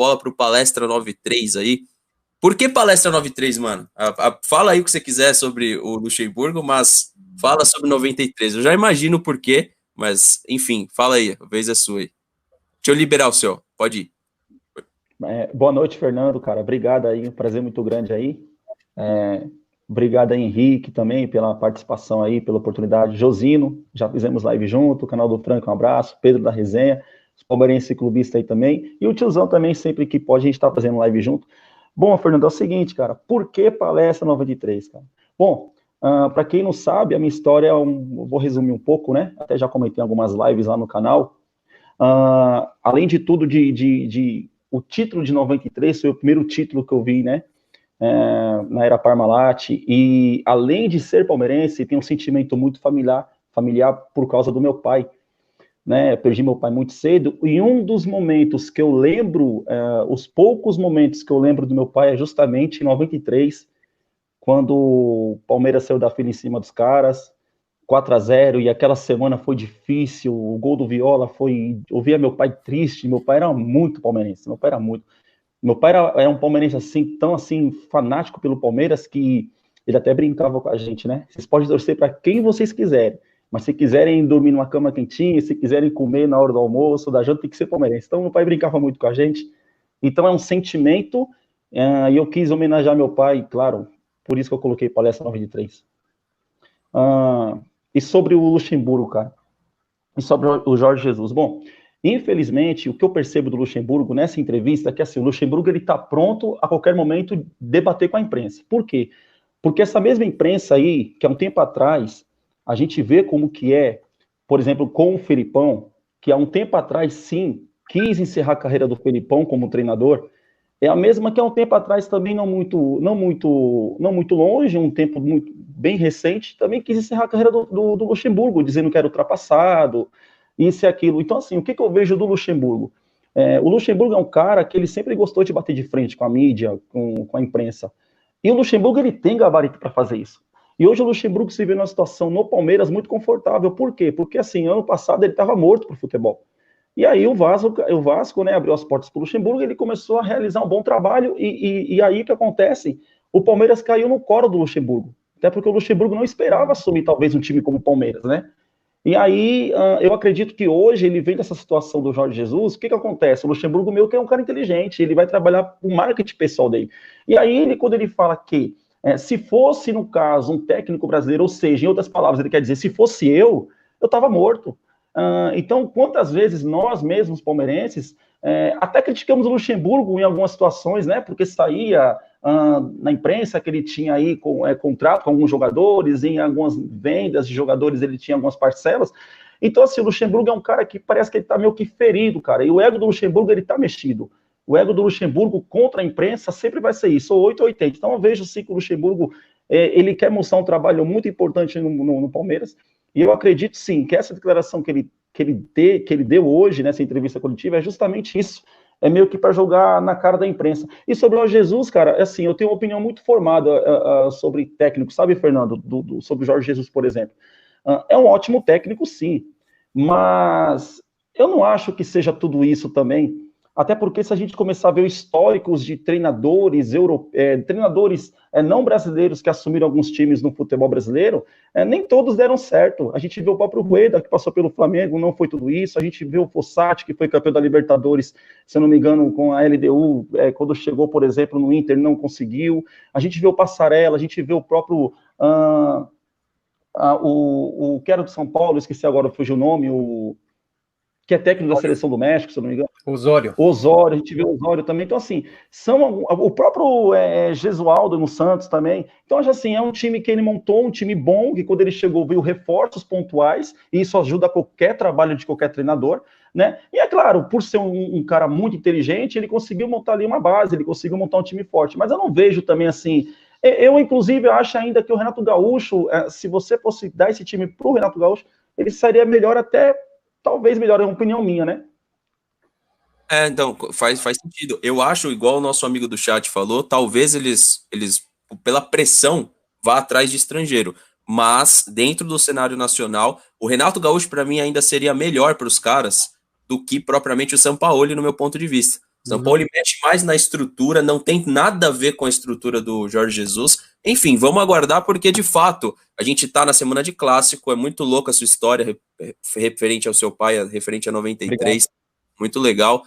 bola pro Palestra 93 aí. Por que Palestra 93, mano? Fala aí o que você quiser sobre o Luxemburgo, mas fala sobre 93. Eu já imagino o porquê, mas, enfim, fala aí, a vez é sua aí. Deixa eu liberar o seu, pode ir. Boa noite, Fernando, cara. Obrigado aí, um prazer muito grande aí. Obrigado aí, Henrique, também, pela participação aí, pela oportunidade. Josino, já fizemos live junto, o canal do Franco, um abraço. Pedro da Resenha, os palmeirenses clubistas aí também. E o tiozão também, sempre que pode, a gente tá fazendo live junto. Bom, Fernando, é o seguinte, cara, por que Palestra 93, cara? Bom, para quem não sabe, a minha história eu vou resumir um pouco, né? Até já comentei algumas lives lá no canal. Além de tudo, o título de 93 foi o primeiro título que eu vi, né? Na era Parmalat, e além de ser palmeirense, tem um sentimento muito familiar por causa do meu pai, né? Eu perdi meu pai muito cedo, e um dos momentos que eu lembro, os poucos momentos que eu lembro do meu pai é justamente em 93, quando o Palmeiras saiu da fila em cima dos caras, 4-0, e aquela semana foi difícil, o gol do Viola foi... Eu via meu pai triste, meu pai era muito palmeirense, meu pai era muito. Meu pai era um palmeirense assim, tão assim, fanático pelo Palmeiras, que ele até brincava com a gente, né? Vocês podem torcer para quem vocês quiserem, mas se quiserem dormir numa cama quentinha, se quiserem comer na hora do almoço, da janta, tem que ser palmeirense. Então, meu pai brincava muito com a gente. Então, é um sentimento, e eu quis homenagear meu pai, claro, por isso que eu coloquei Palestra 93. E sobre o Luxemburgo, cara, e sobre o Jorge Jesus. Bom, infelizmente, o que eu percebo do Luxemburgo nessa entrevista é que assim, o Luxemburgo ele está pronto a qualquer momento debater com a imprensa. Por quê? Porque essa mesma imprensa aí, que há um tempo atrás, a gente vê como que é, por exemplo, com o Felipão, que há um tempo atrás, sim, quis encerrar a carreira do Felipão como treinador, é a mesma que há um tempo atrás também não muito longe, um tempo muito bem recente, também quis encerrar a carreira do Luxemburgo, dizendo que era ultrapassado, isso e aquilo. Então, assim, o que eu vejo do Luxemburgo? O Luxemburgo é um cara que ele sempre gostou de bater de frente com a mídia, com a imprensa. E o Luxemburgo, ele tem gabarito para fazer isso. E hoje o Luxemburgo se vê numa situação no Palmeiras muito confortável. Por quê? Porque, assim, ano passado ele estava morto pro futebol. E aí o Vasco, né, abriu as portas para o Luxemburgo, ele começou a realizar um bom trabalho, e aí o que acontece? O Palmeiras caiu no colo do Luxemburgo, até porque o Luxemburgo não esperava assumir talvez um time como o Palmeiras, né? E aí eu acredito que hoje ele vem dessa situação do Jorge Jesus, o que acontece? O Luxemburgo meio que é um cara inteligente, ele vai trabalhar o marketing pessoal dele. E aí quando ele fala que se fosse, no caso, um técnico brasileiro, ou seja, em outras palavras, ele quer dizer, se fosse eu estava morto. Então, quantas vezes nós mesmos, palmeirenses, até criticamos o Luxemburgo em algumas situações, né? Porque saía na imprensa que ele tinha aí contrato com alguns jogadores, em algumas vendas de jogadores ele tinha algumas parcelas. Então, assim, o Luxemburgo é um cara que parece que ele tá meio que ferido, cara. E o ego do Luxemburgo, ele tá mexido. O ego do Luxemburgo contra a imprensa sempre vai ser isso, ou 8 ou 80. Então, eu vejo, sim, que o Luxemburgo, ele quer mostrar um trabalho muito importante no Palmeiras. E eu acredito, sim, que essa declaração que ele deu hoje, nessa entrevista coletiva, é justamente isso. É meio que para jogar na cara da imprensa. E sobre o Jesus, cara, assim, eu tenho uma opinião muito formada sobre técnico, sabe, Fernando? Sobre o Jorge Jesus, por exemplo. É um ótimo técnico, sim. Mas eu não acho que seja tudo isso também. Até porque se a gente começar a ver históricos de treinadores não brasileiros que assumiram alguns times no futebol brasileiro, nem todos deram certo. A gente vê o próprio Rueda, que passou pelo Flamengo, não foi tudo isso. A gente vê o Fossati, que foi campeão da Libertadores, se eu não me engano, com a LDU, quando chegou, por exemplo, no Inter, não conseguiu. A gente vê o Passarella, a gente vê o próprio... o que era do São Paulo, esqueci agora, fugiu o nome, que é técnico da seleção do México, se eu não me engano. Osório, a gente vê o Osório também. Então, assim, o próprio Gesualdo no Santos também. Então, acho assim, é um time que ele montou, um time bom, que quando ele chegou veio reforços pontuais, e isso ajuda qualquer trabalho de qualquer treinador, né? E é claro, por ser um cara muito inteligente, ele conseguiu montar ali uma base, ele conseguiu montar um time forte. Mas eu não vejo também assim... Eu, inclusive, acho ainda que o Renato Gaúcho, se você fosse dar esse time pro Renato Gaúcho, ele seria melhor até... Talvez melhor, é uma opinião minha, né? Então, faz sentido. Eu acho, igual o nosso amigo do chat falou, talvez eles pela pressão, vá atrás de estrangeiro. Mas, dentro do cenário nacional, o Renato Gaúcho, para mim, ainda seria melhor para os caras do que propriamente o Sampaoli, no meu ponto de vista. São Paulo mexe mais na estrutura, não tem nada a ver com a estrutura do Jorge Jesus. Enfim, vamos aguardar, porque de fato a gente tá na semana de clássico, é muito louca a sua história referente ao seu pai, referente a 93, obrigado. Muito legal.